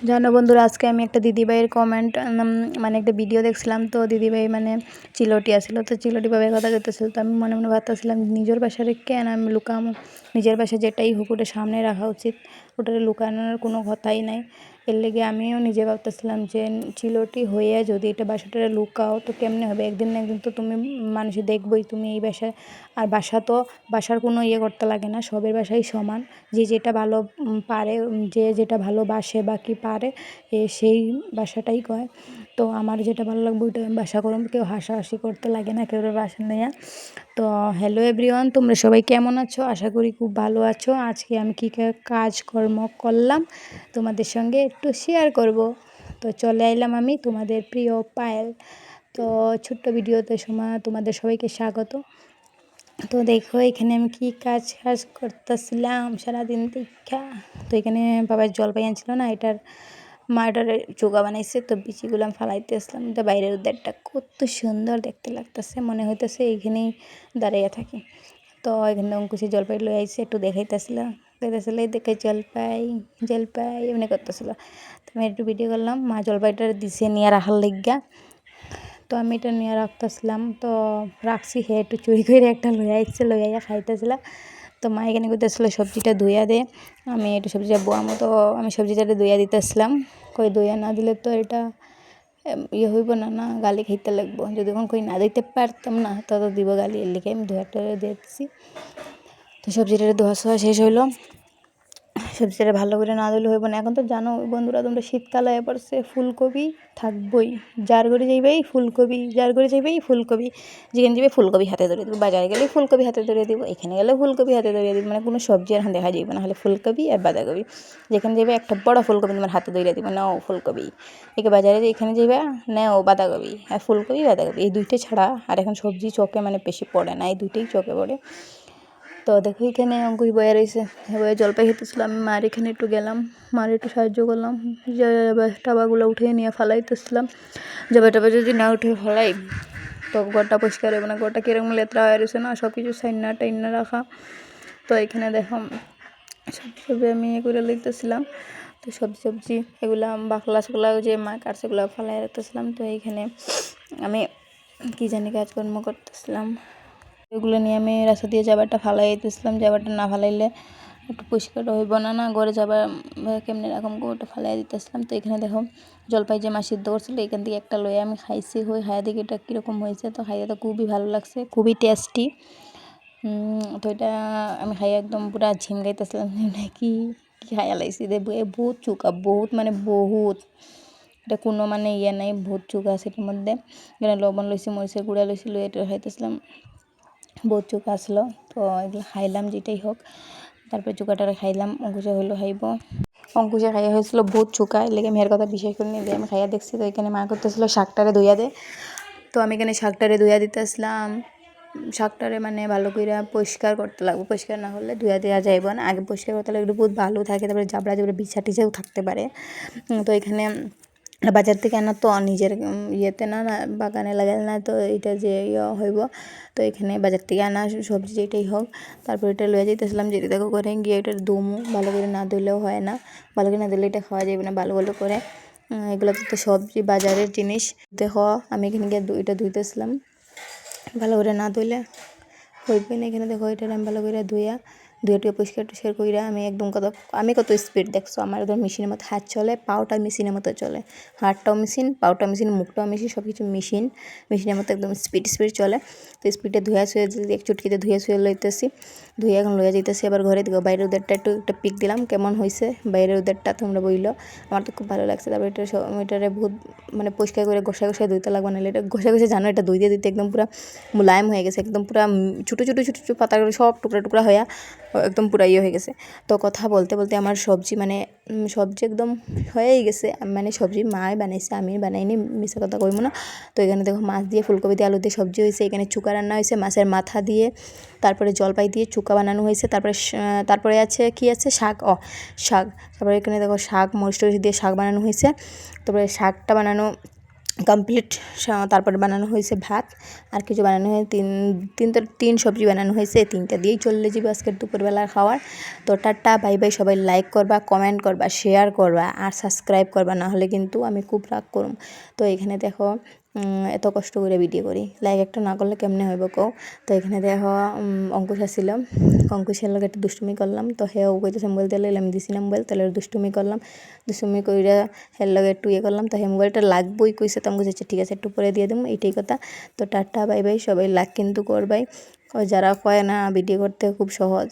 জানো বন্ধুরা, আজকে আমি একটা দিদিভাইয়ের কমেন্ট মানে একটা ভিডিও দেখছিলাম। তো দিদিভাই মানে চিলটি আসলো, তো চিলটি ভাবে কথা করতেছিল। তো আমি মনে মনে ভাবতেছিলাম নিজের বাসারে কেন আমি লুকামো, নিজের বাসা যেটাই হোক ওটা সামনে রাখা উচিত, ওটারে লুকানোর কোনো কথাই নাই। এর লেগে আমিও নিজে ভাবতেছিলাম যে চিলটি হয়ে যদি এটা বাসাটারে লুকাও তো কেমনে হবে, একদিন না একদিন তো তুমি মানুষে দেখবই তুমি এই বাসায়। আর বাসা তো বাসার কোনো ইয়ে করতে লাগে না, সবের বাসাই সমান। যে যেটা ভালো পারে, যে যেটা ভালোবাসে বা কি পারে সেই বাসাটাই কয়। তো আমার যেটা ভালো লাগবে ওইটা আমি বাসা করব, কেউ হাসাহাসি করতে লাগে না কেউ বাসা নেয়া। তো হ্যালো এভরিওয়ান, তোমরা সবাই কেমন আছো? আশা করি খুব ভালো আছো। আজকে আমি কী কাজকর্ম করলাম তোমাদের সঙ্গে একটু শেয়ার করব। তো চলে আইলাম আমি তোমাদের প্রিয় পায়েল। তো ছোট্ট ভিডিওতে তোমাদের সবাইকে স্বাগত। তো দেখো এখানে আমি কি কাজ করতেছিলাম সারাদিন দেখা। তো এখানে বাবার জলপাই আনছিল না, এটার মা এটার চোগা বানাইছে। তো বিচিগুলো আমি ফালাইতে আসলাম। তো বাইরের উদ্যারটা কত সুন্দর দেখতে লাগতেছে, মনে হইতেছে এইখানেই দাঁড়াইয়া থাকি। তো এখানে অঙ্কুশে জলপাই লই আইসে, একটু দেখাইতেছিলাম দেখে জলপাই জলপাই এমনি করতেছিল। তো আমি একটু ভিডিও করলাম, মা জলপাইটা দিছে নিয়ে রাখার লিগা। তো আমি এটা নিয়ে রাখতেছিলাম, তো রাখছি, হে একটু চুরি করে একটা লইয়া খাইতেছিলাম। তো মা এখানে করতেছিল সবজিটা ধুইয়া দে, আমি একটু সবজিটা বোয়ামো। তো আমি সবজিটা ধুইয়া দিতেছিলাম, কই ধুইয়া না দিলে তো এটা ইয়ে হইব না, না গালি খাইতে লাগবো। যদি এখন কই না দিতে পারতাম না তত দিব গালি, এর লিগে আমি ধোয়াটা দিয়েছি। তো সবজিটা ধোয়া ছোয়া শেষ হইলো, সবজিটা ভালো করে না দিলে হইব না। এখন তো জানো বন্ধুরা, তোমরা শীতকাল হয়ে পড়ছে, ফুলকপি থাকবই, যার ঘরে যাইবেই ফুলকপি, যার ঘরে যাইবেই ফুলকপি, যেখানে যাবে ফুলকপি হাতে ধরে দিব। বাজারে গেলে ফুলকপি হাতে ধরে দিব, এখানে গেলে ফুলকপি হাতে ধরে দিব, মানে কোনো সবজি আর দেখা যাইবে না, হলে ফুলকপি আর বাঁধাকপি। যেখানে যাবে একটা বড় ফুলকপি তোমার হাতে ধরে দিব, নাও ফুলকপি। একে বাজারে এখানে যাবে নাও বাঁধাকপি আর ফুলকপি বাঁধাকপি, এই দুইটা ছাড়া আর এখন সবজি চোখে মানে বেশি পড়ে না, এই দুইটাই চোখে পড়ে। তো দেখো এখানে অঙ্কুশ বয়ে রয়েছে, বয়ে জলপাই খেতেছিল। আমি মার এখানে একটু গেলাম, মার একটু সাহায্য করলাম, যে টাবাগুলো উঠে নিয়ে ফালাইতেছিলাম। টাবা যদি না উঠে ফেলাই তো ঘরটা পরিষ্কার হবে না, ঘরটা কীরকম লেতরা হয়ে রয়েছে না, সব কিছু সাইনা টাইনা রাখা। তো এখানে দেখো সবজি আমি এ করে লইতেছিলাম। তো সবজি এগুলা বাকলা সেগুলা যে মা কাটছে এগুলো ফালাই রাখতেছিলাম। তো এইখানে আমি কী জানি কাজকর্ম করতেছিলাম, এগুলো নিয়ে আমি রাস্তা দিয়ে যাবারটা ফালাই দিতেছিলাম। যাবারটা না ফালাইলে একটু পরিষ্কারটা হইব না, না ঘরে যাবার কেমনি রকম ওটা ফালাই দিতেছিলাম। তো এখানে দেখো জলপাই যে মা সিদ্ধ করছিল এখান থেকে একটা লয়ে আমি খাইছি, খাইয়া দেখি এটা কীরকম হয়েছে। তো খাইয়া তো খুবই ভালো লাগছে, খুবই টেস্টি। তো এটা আমি খাইয়া একদম পুরা ঝিমগাইতেছিলাম, কি কি খাইয়া লাগছি বহুত চুকা, বহুত মানে বহুত, এটা কোনো মানে ইয়ে নাই, বহুত চুকা আছে এটার মধ্যে। এখানে লবণ লইছি, মরিচের গুঁড়া লইছি, লইয়া এটা খাইতেছিলাম, বহুত চুকা আসলো। তো এগুলো খাইলাম যেটাই হোক, তারপরে চুকাটা খাইলাম। অঙ্কুশে হইলো খাইব, অঙ্কুশে খাইয়া হয়েছিল বহুত চুকা, এর লেগে মেয়ের কথা বিশেষ করে নিয়ে আমি খাইয়া দেখছি। তো এখানে মা করতেছিল শাকটারে ধুইয়া দে। তো আমি এখানে শাকটারে ধুইয়া দিতেছিলাম। শাকটারে মানে ভালো করে পরিষ্কার করতে লাগবে, পরিষ্কার না হলে ধুয়া দেওয়া যাইব না, আগে পরিষ্কার করতে লাগলে বহুত ভালো থাকে, তারপরে জাবড়া বিছা টিছাও থাকতে পারে। তো এখানে বাজার থেকে আনা তো নিজের ইয়েতে না, বাগানে লাগালে না, তো এটা যে হইব। তো এখানে বাজার থেকে আনা সবজি যেটাই হোক, তারপর এটা লয়ে যাইতেছিলাম, যেটা দেখো করে গিয়ে এটার দমু ভালো করে না ধুলেও হয় না, ভালো করে না ধুলে এটা খাওয়া যাবে না ভালো ভালো করে। এগুলো তো সবজি বাজারের জিনিস। দেখো আমি এখানে গিয়ে এটা ধুইতেছিলাম, ভালো করে না ধুইলে হইবে না। এখানে দেখো এটা আমি ভালো করে ধুয়ে পরিষ্কার টুষ্কার কইরা আমি একদম আমি কত স্পিড দেখছো, আমার একদম মেশিনের মতো হাত চলে, পাওটা মেশিনের মতো চলে, হাতটাও মেশিন, পাওটা মেশিন, মুখটাও মেশিন, সব কিছু মেশিনের মতো একদম স্পিড চলে। তো স্পিডে ধুয়ে শুয়ে এক চুটকিতে ধুয়ে শুয়ে লইতেছি, ধুয়ে এখন লইয়া যাইতেছি আবার ঘরে। দিকে বাইরের উদারটা একটা পিক দিলাম, কেমন হয়েছে বাইরের উদারটা তোমরা বইলো, আমার তো খুব ভালো লাগছে। তারপর এটারে বহুত মানে পরিষ্কার করে ঘষা ধুইতে লাগবে, না এটা ঘষা জানো এটা ধুইতে একদম পুরো মুলায়ম হয়ে গেছে, একদম পুরো ছোটো ছোটো পাতাগুলো সব টুকরা টুকরা হয়ে একদম পুরা ইয়ে হয়ে গেছে। তো কথা বলতে বলতে আমার সবজি মানে সবজি একদম হয়েই গেছে, মানে সবজি মাই বানাইছে, আমি বানাইনি, মিশা কথা কইব না। তো এখানে দেখো মাছ দিয়ে ফুলকপি দিয়ে আলু দিয়ে সবজি হয়েছে, এখানে চুকা রান্না হয়েছে মাছের মাথা দিয়ে, তারপরে জলপাই দিয়ে চুকা বানানো হয়েছে, তারপরে আছে কি আছে শাক, শাক, তারপরে এখানে দেখো শাক মরিচ টরিচ দিয়ে শাক বানানো হয়েছে। তারপরে শাকটা বানানো কমপ্লিট। তারপরে বানানো হয়েছে ভাত, আর কিছু বানানো হয়েছে তিন সবজি বানানো হয়েছে, 3টা দিয়েই চলে যাবে আজকের দুপুরবেলার খাওয়ার। তো টাটা, বাই বাই। সবাই লাইক করবা, কমেন্ট করবা, শেয়ার করবা আর সাবস্ক্রাইব করবা, না হলে কিন্তু আমি খুব রাগ করুম। তো এখানে দেখো এত কষ্ট করে ভিডিও করি, লাইক একটা না করলে কেমনে হইব কও। তো এখানে দেখো অঙ্কুশ আসছিল, অঙ্কুশের লগে একটু দুষ্টুমি করলাম। তো হেও কইতেছে মোবাইল তেলে আমি দিছি না মোবাইল, তাহলে দুষ্টুমি করলাম, দুষ্টুমি কইরা হের লগে একটু ইয়ে করলাম। তো হে মোবাইলটা লাগবই কইছে, তো আমি কইছি ঠিক আছে একটু পরে দিয়ে দেবো, এইটাই কথা। তো টাটা, বাই বাই। সবাই লাইক কিন্তু করবাই, যারা কয় না ভিডিও করতে খুব সহজ।